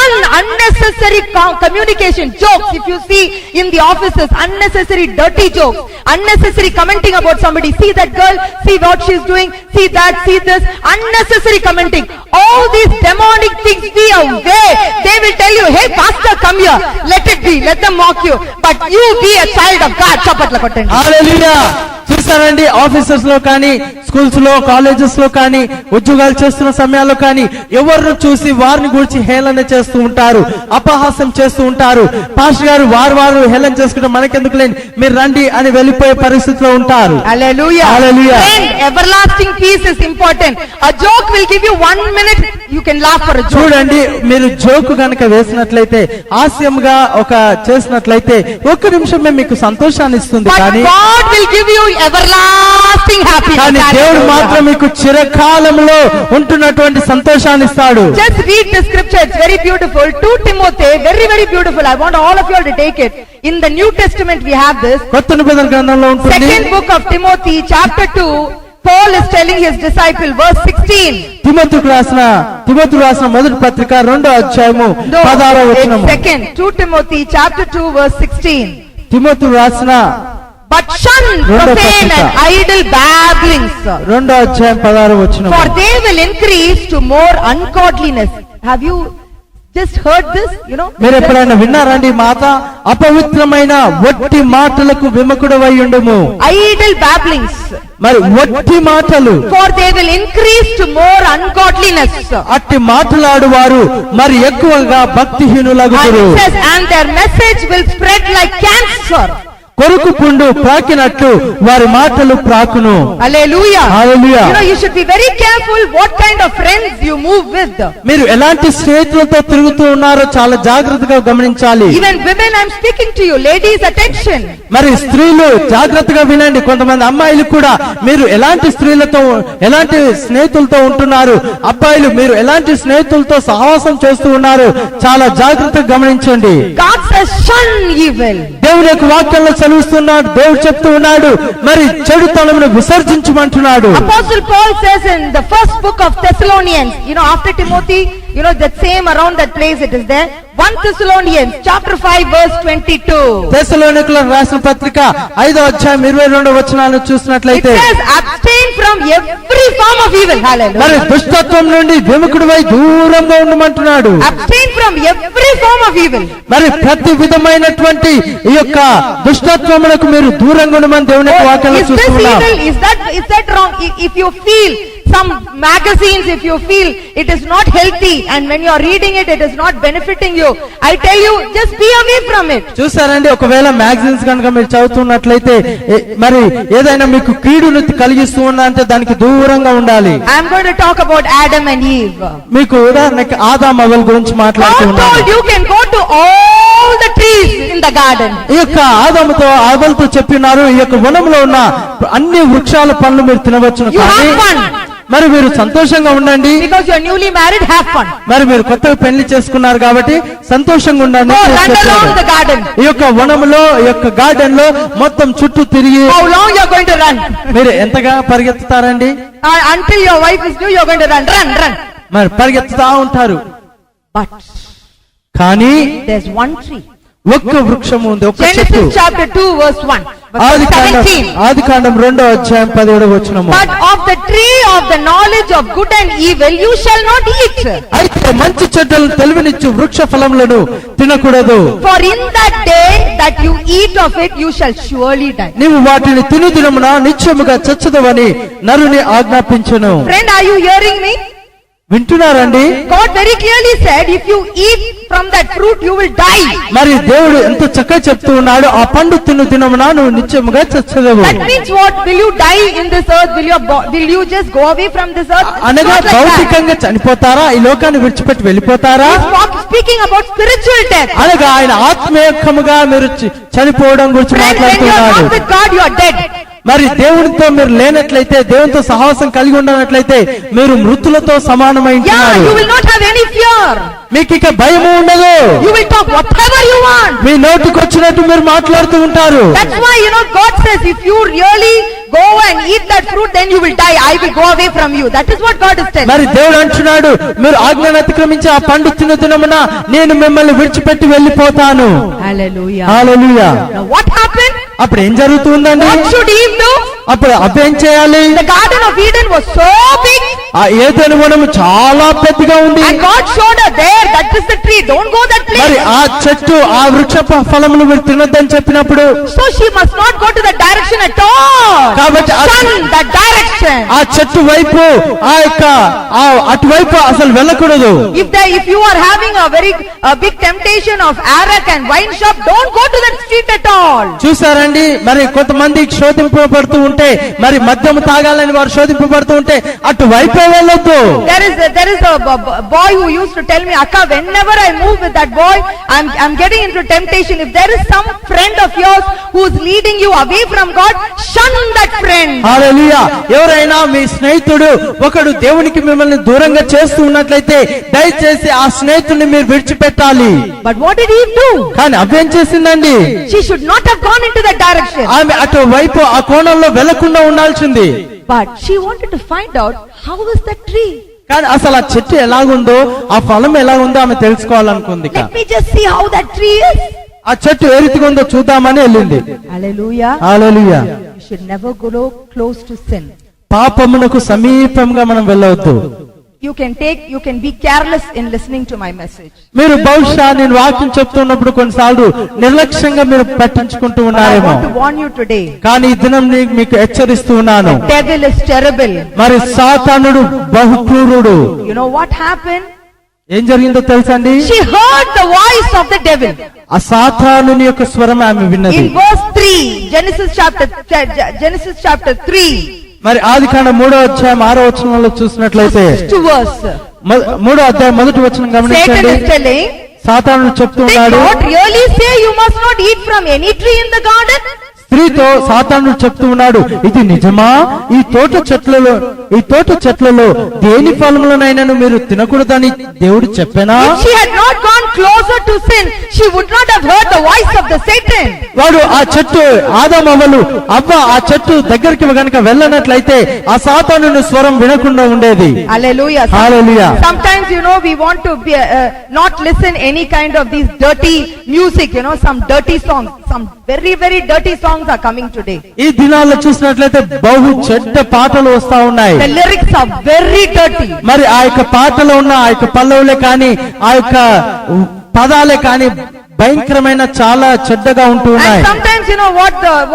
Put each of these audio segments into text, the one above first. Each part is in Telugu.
shun unnecessary communication, jokes. If you see in the offices, unnecessary dirty jokes, unnecessary commenting about somebody. See that girl, see what she's doing, see that, see this, unnecessary commenting. All these demonic things, be away. They will tell you, hey pastor, come here, let it be, let them mock you, but you be a child of God. Chapatla kottandi. హల్లెలూయా. చూసారండి, ఆఫీసెస్ లో కానీ, స్కూల్స్ లో, కాలేజెస్ లో కానీ, ఉద్యోగాలు చేస్తున్న సమయాల్లో కానీ ఎవరిని చూసి వారిని గురించి హేళన చేస్తూ ఉంటారు, అపహాసం చేస్తూ ఉంటారు. పాస్టర్ గారు వారు హేళన చేసుకుంటే మనకెందుకు లేని, మీరు రండి అని వెళ్ళిపోయే పరిస్థితిలో ఉంటారు. Hallelujah. Hallelujah. Everlasting peace is important. A joke will give you 1 minute, you can laugh for a joke. చూడండి, మీరు జోకు గనక వేసినట్లయితే, హాస్యంగా ఒక చేసినట్లయితే 1 నిమిషమే మీకు సంతోషాన్ని ఇస్తుంది. But కానీ God will give you everlasting happiness. కానీ దేవుడు మాత్రం మీకు చిరకాలంలో ఉంటున్నటువంటి సంతోషాన్ని ఇస్తాడు. Just read the scripture, it's very beautiful. 2 Timothy, very very beautiful. I want all of you all to take it. In the New Testament we have this. కొత్త నిబంధన గ్రంథంలో ఉంటుంది. Second book of Timothy, chapter 2, Paul is telling his disciple, verse 16. తిమోతికి రాసిన మొదటి పత్రిక 2వ అధ్యాయము 16వ వచనము. Second, 2 Timothy, chapter 2, verse 16. తిమోతికి రాసిన But shun profane and idle babblings, 2వ అధ్యాయం 16వ వచనము. for they will increase to more ungodliness. Have you just heard this? You know, మీరు ఎప్పుడైనా విన్నారండి ఈ మాట? అపవిత్రమైన వట్టి మాటలకు విముఖుడవై ఉండుము. idle babblings, మరి వట్టి మాటలు, for they will increase to more ungodliness. అట్టి మాటలాడు వారు మరి ఎక్కువగా భక్తిహీనులగుదురు. And it says, and their message will spread like cancer. కొరుకు పుండు ప్రాకినట్లు వారి మాటలు ప్రాకును. Hallelujah. Hallelujah. You know, you should be very careful what kind of friends you move with. మీరు ఎలాంటి స్నేహితులతో తిరుగుతూ ఉన్నారో చాలా జాగ్రత్తగా గమనించాలి. Even women, I'm speaking to you, ladies, attention. మరి స్త్రీలు జాగ్రత్తగా వినండి. కొంతమంది అమ్మాయిలు కూడా మీరు ఎలాంటి స్నేహితులతో ఉంటున్నారు, అబ్బాయిలు మీరు ఎలాంటి స్నేహితులతో సహవాసం చేస్తూ ఉన్నారు, చాలా జాగ్రత్తగా గమనించండి. God says shun evil. దేవుని యొక్క వాక్యంలో చదువుతున్నాడు, దేవుడు చెప్తూ ఉన్నాడు, మరి చెడుతనమును విసర్జించమంటున్నాడు. Apostle Paul says in the first book of Thessalonians, you know, after Timothy, you know, that same around that place it is there. 1 Thessalonians chapter 5 verse 22. తెస్సలోనికయులకు రాసిన పత్రిక 5వ అధ్యాయం 22వ వచనాలను చూసినట్లయితే, it says abstain from every form of evil. Hallelujah. మరి దుష్టత్వం నుండి విముఖుడివై దూరంగా ఉండమంటున్నాడు. Abstain from every form of evil. మరి ప్రతి విధమైనటువంటి ఈ యొక్క దుష్టత్వములకు మీరు దూరంగా ఉండమని దేవుని యొక్క వాక్యంలో చూస్తున్నాం. Is that wrong? If you feel some magazines, if you feel it is not healthy and when you are reading it, it is not benefiting you, I tell you, just be away from it. చూసారండి, ఒకవేళ మ్యాగజైన్స్ కనుక మీరు చదువుతున్నట్లయితే మరి ఏదైనా మీకు కీడును కలిగిస్తూ ఉన్నా అంటే దానికి దూరంగా ఉండాలి. I am going to talk about Adam and Eve. మీకు ఉదాహరణకి ఆదాము హవ్వల గురించి మాట్లాడుతున్నాను. God told you can go to all the trees in the garden. ఈ యొక్క ఆదాముతో హవ్వలతో చెప్పినారు, ఈ యొక్క వనంలో ఉన్న అన్ని వృక్షాల పండ్లు మీరు తినవచ్చును, కానీ మరి మీరు సంతోషంగా ఉండండి. Because you are newly married, have fun. మరి మీరు కొత్తగా పెళ్లి చేసుకున్నారు కాబట్టి సంతోషంగా ఉండండి. ఈ యొక్క వనములో, ఈ యొక్క గార్డెన్ లో మొత్తం చుట్టూ తిరిగి how long you are going to run? మీరు ఎంతగా పరిగెత్తుతారండి? Until your wife is due, you are going to run. మరి పరిగెత్తుతా ఉంటారు. But కానీ there's one tree. ఒక్క వృక్షము ఉంది, ఒక్క చెట్టు. Genesis chapter 2 verse 1. ఆదికాండం 2వ అధ్యాయం 17వ వచనము. But of the tree of the knowledge of good and evil you shall not eat. అయితే మంచి చెడ్డలను తెలివినిచ్చు వృక్ష ఫలములను తినకూడదు. For in that day that you eat of it you shall surely die. నీవు వాటిని తిను దినమున నిశ్చయముగా చచ్చుదవని నరుని ఆజ్ఞాపించెను. Friend, are you hearing me? వింటున్నారండి? God very clearly said if you eat from that fruit you will die. మరి దేవుడు ఎంత చక్కగా చెప్తూ ఉన్నాడు, ఆ పండు తిను దినమున నువ్వు నిశ్చయముగా చచ్చెదవు. That means what? Will you die in this earth? Will you just go away from this earth? అనగా భౌతికంగా చనిపోతారా, ఈ లోకాన్ని విడిచిపెట్టి వెళ్ళిపోతారా? Speaking about spiritual death. అనగా ఆయన ఆత్మీయముగా మీరు చనిపోవడం గురించి మాట్లాడుతున్నాడు. When you are not with God you are dead. మరి దేవునితో మీరు లేనట్లయితే, దేవునితో సహవాసం కలిగి ఉండనట్లయితే మీరు మృతులతో సమానమై ఉంటున్నారు. You will not have any fear. మీకు ఇక భయము ఉండదు. You will talk whatever you want. మీ నోటికి వచ్చినట్టు మీరు మాట్లాడుతూ ఉంటారు. That's why God says if you really go and eat that fruit, then you will die. I will go away from you. That is what God is telling. మరి దేవుడు అంటున్నాడు, మీరు ఆజ్ఞను అతిక్రమించి ఆ పండు తిన్న దినమున నేను మిమ్మల్ని విడిచిపెట్టి వెళ్ళిపోతాను. Hallelujah. Hallelujah. Now what happened? అప్పుడు ఏం జరుగుతుందండి? What should Eve do? అప్పుడు అవేం చేయాలి? The Garden of Eden was so big. ఆ ఏదెను వనము చాలా పెద్దగా ఉంది. And God showed her there, that is the tree, don't go that place. మరి ఆ చెట్టు ఆ వృక్ష ఫలములు మీరు తినొద్దని చెప్పినప్పుడు So she must not go to that direction at all. కాబట్టి Shun that direction. ఆ చెట్టు వైపు ఆ యొక్క అటువైపు అసలు వెళ్ళకూడదు. If you are having a big temptation of arak and wine shop, don't go to that street at all. చూసారండి, మరి కొంతమంది శోధింపబడుతూ ఉంటే, మరి మద్యము తాగాలని వారు శోధింపబడుతూ ఉంటే అటువైపే వెళ్ళొద్దు. There is a boy who used to tell me, Akka, whenever I move with that boy, I'm getting into temptation. If there is some friend of yours who's leading you away from God, shun that friend. హల్లెలూయా. ఎవరైనా మీ స్నేహితుడు ఒకడు దేవునికి మిమ్మల్ని దూరంగా చేస్తూ ఉన్నట్లయితే దయచేసి ఆ స్నేహితుడిని మీరు విడిచిపెట్టాలి. But what did Eve do? కానీ అవేం చేసిందండి? She should not have gone into that direction. ఆమె అటువైపు ఆ కోణంలో వెళ్లకుండా ఉండాల్సింది. But she wanted to find out how is that tree. కానీ అసలు ఆ చెట్టు ఎలాగుందో, ఆ ఫలం ఎలాగుందో ఆమె తెలుసుకోవాలనుకుంది. Let me just see how that tree is. ఆ చెట్టు ఏ రీతిగా ఉందో చూద్దామని వెళ్ళింది. Hallelujah. Hallelujah. You should never go close to sin. పాపమునకు సమీపంగా మనం వెళ్ళవద్దు. You can be careless in listening to my message. మీరు బహుశా నేను వాక్యం చెప్తున్నప్పుడు కొన్నిసార్లు నిర్లక్ష్యంగా మీరు పట్టించుకుంటూ I ఉన్నారేమో. want to warn you today. కానీ ఈ దినం మీకు హెచ్చరిస్తూ ఉన్నాను. The devil is terrible. మరి సాతానుడు బహుక్రూరుడు. You know what happened? ఏం జరిగిందో తెలుసండి? She heard the voice of the devil. ఆ సాతానుని యొక్క స్వరం ఆమె విన్నది. In verse 3, Genesis chapter 3. మరి ఆదికాండం 3వ అధ్యాయం 6వ వచనంలో చూసినట్లయితే, 6th verse. 3వ అధ్యాయం 1వ వచనం Satan గమనించండి. is telling, సాతానుడు చెప్తూ did ఉన్నాడు, God really say you must not eat from any tree in the garden? స్త్రీతో సాతానుడు చెప్తూ ఉన్నాడు, ఇది నిజమా? ఈ తోట చెట్లలో దేని ఫలములనైనాను మీరు తినకూడదని దేవుడు చెప్పేనా? If she had not gone closer to sin, she would not have heard the voice of the Satan. వాడు ఆ చెట్టు ఆదామవ్వలు ఆ చెట్టు దగ్గరికి గనుక వెళ్ళనట్లయితే ఆ సాతానుని స్వరం వినకుండా ఉండేది. Hallelujah. Hallelujah. Sometimes we want to be not listen any kind of these dirty music, some dirty songs, some very very dirty songs are coming today. ఈ దినాల్లో చూసినట్లయితే బహు చెడ్డ పాటలు వస్తా ఉన్నాయి. The lyrics are very dirty. మరి ఆ యొక్క పాటలో ఉన్న ఆ యొక్క పల్లవులే కానీ ఆ యొక్క పదాలే కానీ భయంకరమైన చాలా చెడ్డగా ఉంటూ ఉన్నాయి. And sometimes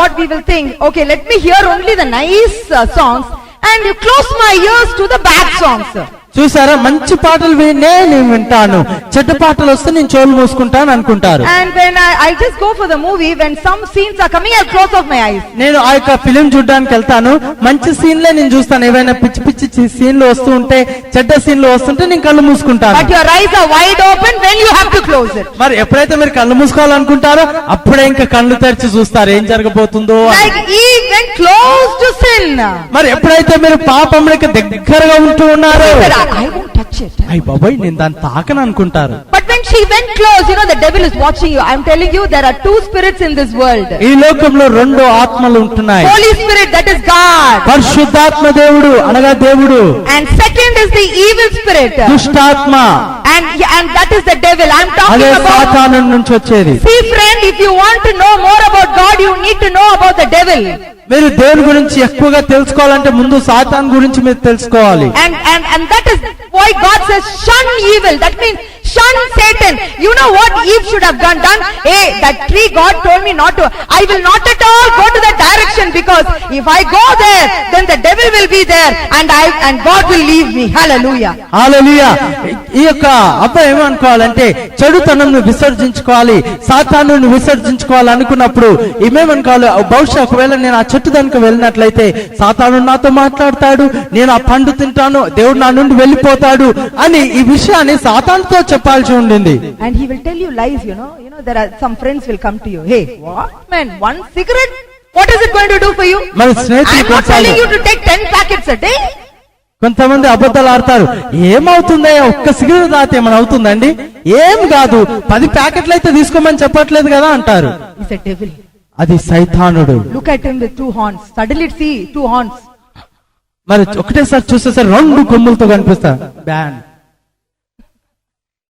what we will think, okay, let me hear only the nice songs and you close my ears to the bad songs. చూసారా, మంచి పాటలు నేను వింటాను, చెడ్డ పాటలు వస్తే నేను చెవులు మూసుకుంటాను అనుకుంటారు. And when I just go for the movie, when some scenes are coming, I'll close off my eyes. నేను ఆ యొక్క ఫిలిం చూడడానికి వెళ్తాను, మంచి సీన్లే నేను చూస్తాను. ఏవైనా పిచ్చి పిచ్చి సీన్లు వస్తూ ఉంటే, చెడ్డ సీన్లు వస్తుంటే నేను కళ్ళు మూసుకుంటాను. But your eyes are wide open when you have to close it. మరి ఎప్పుడైతే మీరు కళ్ళు మూసుకోవాలనుకుంటారో అప్పుడే ఇంకా కళ్ళు తెరిచి చూస్తారు ఏం జరగబోతుందో. Like Eve went close to sin. మరి ఎప్పుడైతే మీరు పాపములకు దగ్గరగా ఉంటూ ఉన్నారో, I won't touch it. అయ్య బాబాయ్ నేను దాన్ని తాకను అనుకుంటారు. But when she went close, the devil is watching you. I'm telling you, there are two spirits in this world. ఈ లోకంలో రెండు ఆత్మలు ఉంటున్నాయి. Holy Spirit, that is God. పరిశుద్ధాత్మ దేవుడు అనగా దేవుడు. And second is the evil spirit. దుష్టాత్మ. And that is the devil. I'm talking అదే about. సాతాను నుంచి వచ్చేది. See friend, if you want to know more about God, you need to know about the devil. మీరు దేవుని గురించి ఎక్కువగా తెలుసుకోవాలంటే ముందు సాతాను గురించి మీరు తెలుసుకోవాలి. And that is why God says shun evil. That means shun Satan. You know what Eve should have done? Hey, that tree God told me not to. I will not at all go to that direction, because if I go there, then the devil will be there and God will leave me. Hallelujah. హల్లెలూయా. ఈ యొక్క అబ్బాయి ఏమనుకోవాలంటే చెడుతనంను విసర్జించుకోవాలి, సాతానుని విసర్జించుకోవాలి అనుకున్నప్పుడు ఏమేమనుకోవాలి, బహుశా ఒకవేళ నేను ఆ చెట్టు దానికి వెళ్ళినట్లయితే సాతాను నాతో మాట్లాడతాడు, నేను ఆ పండు తింటాను, దేవుడు నా నుండి వెళ్ళిపోతాడు అని ఈ విషయాన్ని సాతానుతో చెప్పాల్సి ఉండింది. And he will tell you lies. There are some friends will come to you. Hey, what man, one cigarette, what is it going to do for you? మరి స్నేహితులు I'm not telling you to take 10 packets a day. కొంతమంది అబద్ధాలు ఆడతారు. ఏమవుతుందా, ఒక్క సిగరెట్ తాగితే ఏమైనా అవుతుందండి? ఏం కాదు, 10 ప్యాకెట్లు అయితే తీసుకోమని చెప్పట్లేదు కదా అంటారు. He's a devil. అది సైతానుడు. Look at him with 2 horns. Suddenly see 2 horns. మరి ఒకటేసారి చూసేసరి 2 కొమ్ములతో కనిపిస్తా. Ban.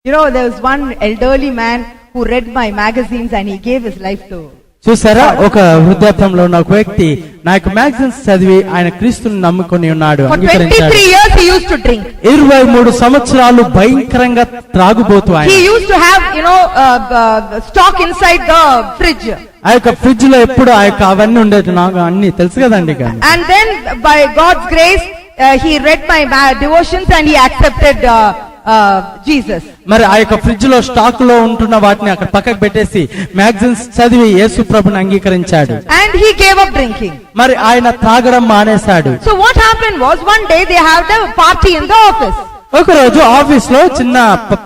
You know, there was one elderly man who read my magazines and he gave his life to. చూసారా, ఒక వృద్ధాప్యంలో ఉన్న ఒక వ్యక్తి నా యొక్క మ్యాగజైన్స్ చదివి ఆయన క్రీస్తుని నమ్ముకొని ఉన్నాడు. For 23 years he used to drink. 23 సంవత్సరాలు భయంకరంగా త్రాగుబోతు ఆయన. He used to have, stock inside the fridge. ఆ యొక్క ఫ్రిడ్జ్ లో ఎప్పుడు ఆ యొక్క అవన్నీ ఉండేది, నాకు అన్ని తెలుసు కదండి. And then by God's grace he read my devotions and he accepted Jesus. మరి ఆ యొక్క ఫ్రిడ్జ్ లో స్టాక్ లో ఉంటున్న వాటిని అక్కడ పక్కకు పెట్టేసి మ్యాగజైన్స్ చదివి యేసు ప్రభుని అంగీకరించాడు. And he gave up drinking. మరి ఆయన తాగడం మానేశాడు. So what happened was, one day they had a party in the office. ఒక రోజు ఆఫీస్ లో చిన్న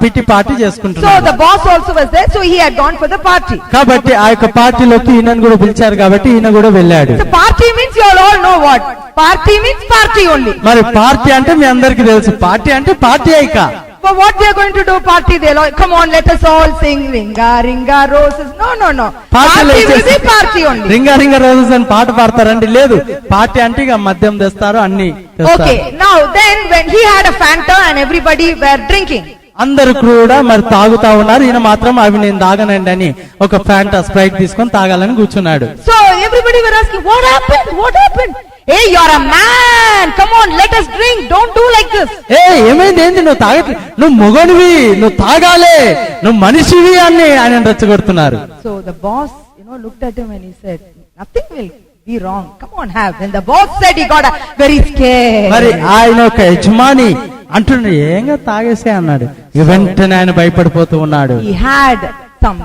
పిటి పార్టీ చేసుకుంటున్నారు. So the boss also was there, so he had gone for the party. కాబట్టి ఆ యొక్క పార్టీలోకి ఈయనను కూడా పిలిచారు కాబట్టి ఈయన కూడా వెళ్ళాడు. The party means you all know what? Party means party only. మరి పార్టీ అంటే మీ అందరికీ తెలుసు, పార్టీ అంటే పార్టీ ఇక. For what they are going to do party? They'll all, come on, let us all sing ringa ringa roses. No. Party will be party only. Ringa ringa roses అని పాట పాడతారండి. లేదు, పార్టీ అంటే ఇక మద్యం తెస్తారు, అన్ని తెస్తారు. Okay, now then when he had a Fanta and everybody were drinking. అందరు కూడా మరి తాగుతా ఉన్నారు, ఈయన మాత్రం అవి నేను తాగనండి అని ఒక ఫ్యాంటా స్ప్రైట్ తీసుకొని తాగాలని కూర్చున్నాడు. So everybody were asking, what happened? Hey, you are a man, come on, let us drink, don't do like this. ఏమైంది, ఏంది, నువ్వు తాగట్లేదు, నువ్వు మొగనివి, నువ్వు తాగాలే, నువ్వు మనిషివి అని ఆయన రెచ్చగొడుతున్నారు. So the boss looked at him and he said, nothing will be wrong, come on, have. When the boss said, he got very scared. మరి ఆయన ఒక యజమాని అంటున్నాడు, ఏంగా తాగేసే అన్నాడు. వెంటనే ఆయన భయపడిపోతూ ఉన్నాడు. He had some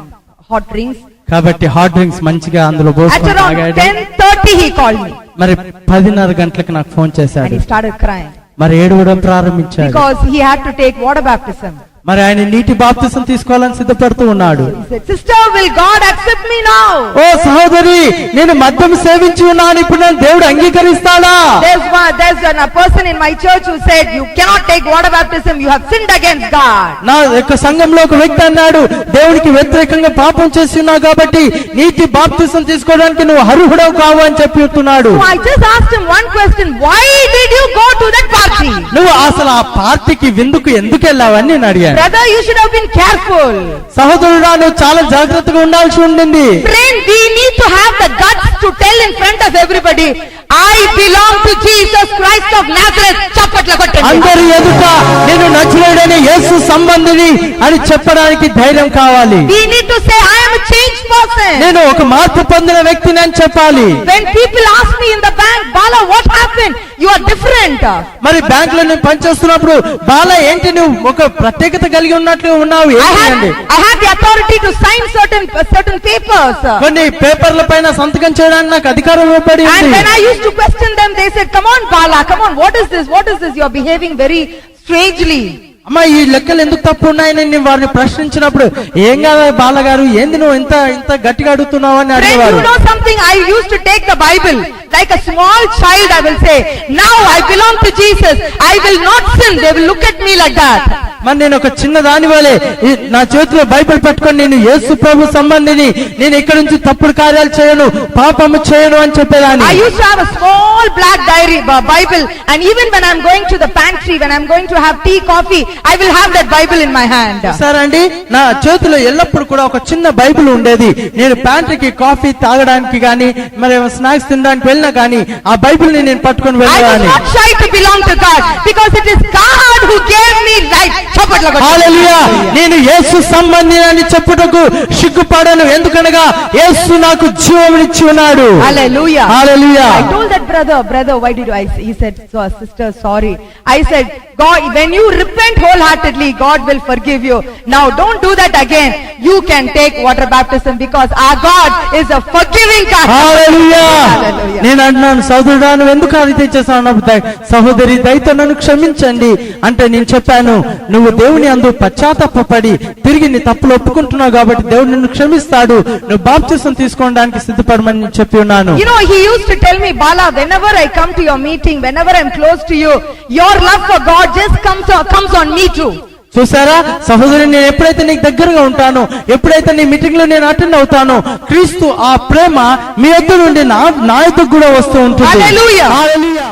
hot drinks. కాబట్టి హాట్ డ్రింక్స్ మంచిగా అందులో పోసుకొని తాగాడు. 10:30 he called me. మరి 10:30 గంటలకు నాకు ఫోన్ చేశాడు. And he started crying. మరి ఏడవడం ప్రారంభించాడు. Because he had to take water baptism. మరి ఆయన నీటి బాప్తిసం తీసుకోవాలని సిద్ధపడుతూ ఉన్నాడు. He said, sister, will God accept me now? ఓ సహోదరి, నేను మద్యం సేవించి ఉన్నాను, ఇప్పుడు నన్ను దేవుడు అంగీకరిస్తాడా? There's a person in my church who said, you cannot take water baptism, you have sinned against God. నా యొక్క సంఘంలో ఒక వ్యక్తి అన్నాడు, దేవునికి వ్యతిరేకంగా పాపం చేసి ఉన్నావు కాబట్టి నీటి బాప్తిసం తీసుకోవడానికి నువ్వు అర్హుడవు కావు అని చెప్తున్నాడు. So I just asked him one question, why did you go to that party? నువ్వు అసలు ఆ పార్టీకి విందుకు ఎందుకు వెళ్ళావని నేను అడిగాను. Brother, you should have been careful. సహోదరుడా, నువ్వు చాలా జాగ్రత్తగా ఉండాల్సి ఉండింది. Friend, we need to have the guts to tell in front of everybody, I belong to Jesus Christ of Nazareth. చప్పట్ల కొట్టండి. అందరి ఎదుట నేను నజరేయుడైన యేసు సంబంధిని అని చెప్పడానికి ధైర్యం కావాలి. We need to say, I am a changed person. నేను ఒక మార్పు పొందిన వ్యక్తిని అని చెప్పాలి. When people ask me in the bank, Bala, what happened? You are different. మరి బ్యాంక్ లో నేను పనిచేస్తున్నప్పుడు, బాలా ఏంటి నువ్వు ఒక ప్రత్యేకత కలిగి ఉన్నట్లు ఉన్నావు, ఏంటి? I have the authority to sign certain papers. కొన్ని పేపర్ల పైన సంతకం చేయడానికి నాకు అధికారం ఇవ్వబడి ఉంది. And when I used to question them, they said, come on Bala, come on, what is this? You are behaving very strangely. అమ్మా, ఈ లెక్కలు ఎందుకు తప్పు ఉన్నాయని నేను వారిని ప్రశ్నించినప్పుడు, ఏం కాదా బాలగారు, ఏంది నువ్వు ఇంత గట్టిగా అడుగుతున్నావు అని అడిగేవారు. You know something, I used to take the Bible like a small child. I will say, now I belong to Jesus, I will not sin. They will look at me like that. మరి నేను ఒక చిన్న దాని వలె నా చేతిలో బైబిల్ పట్టుకొని, నేను యేసు ప్రభు సంబంధిని, నేను ఇక్కడ నుంచి తప్పుడు కార్యాలు చేయను, పాపము చేయను అని చెప్పేదాన్ని. I used to have a small black diary Bible, and even when I'm going to the pantry, when I'm going to have tea, coffee, I will have that Bible in my hand. సరే అండి, నా చేతిలో ఎల్లప్పుడు కూడా ఒక చిన్న బైబిల్ ఉండేది. నేను ప్యాంట్రీకి కాఫీ తాగడానికి గానీ, మరి స్నాక్స్ తినడానికి వెళ్ళినా గానీ ఆ బైబిల్ ని నేను పట్టుకొని వెళ్ళాను. I was not shy to belong to God, because it is God who gave me life. హల్లెలూయా. నేను యేసు సంబంధిని అని చెప్పుటకు సిగ్గుపడను, ఎందుకనగా యేసు నాకు జీవమునిచ్చి ఉన్నాడు. హల్లెలూయా. హల్లెలూయా. I told that brother, why did you? He said, so sister, sorry. I said, God, when you repent wholeheartedly, God will forgive you. Now don't do that again. You can take water baptism, because our God is a forgiving God. హల్లెలూయా. నేను అన్నాను, సహోదరుడా నువ్వు ఎందుకు అది చేసావు, సహోదరి దయతో నన్ను క్షమించండి అంటే నేను చెప్పాను, నువ్వు దేవుని అందు పశ్చాత్తాపపడి తిరిగి నీ తప్పులు ఒప్పుకుంటున్నావు కాబట్టి దేవుడు నిన్ను క్షమిస్తాడు, నువ్వు బాప్తిసం తీసుకోవడానికి సిద్ధపడమని చెప్పి ఉన్నాను. You know, he used to tell me, Bala, whenever I come to your meeting, whenever I'm close to you, your love for God just comes on me too. చూసారా సహోదరి, నేను ఎప్పుడైతే నీకు దగ్గరగా ఉంటానో, ఎప్పుడైతే నీ మీటింగ్ లో నేను అటెండ్ అవుతానో, క్రీస్తు ఆ ప్రేమ మీ యొద్ద నుండి నా యొద్దకు కూడా వస్తూ ఉంటుంది. హల్లెలూయా. హల్లెలూయా.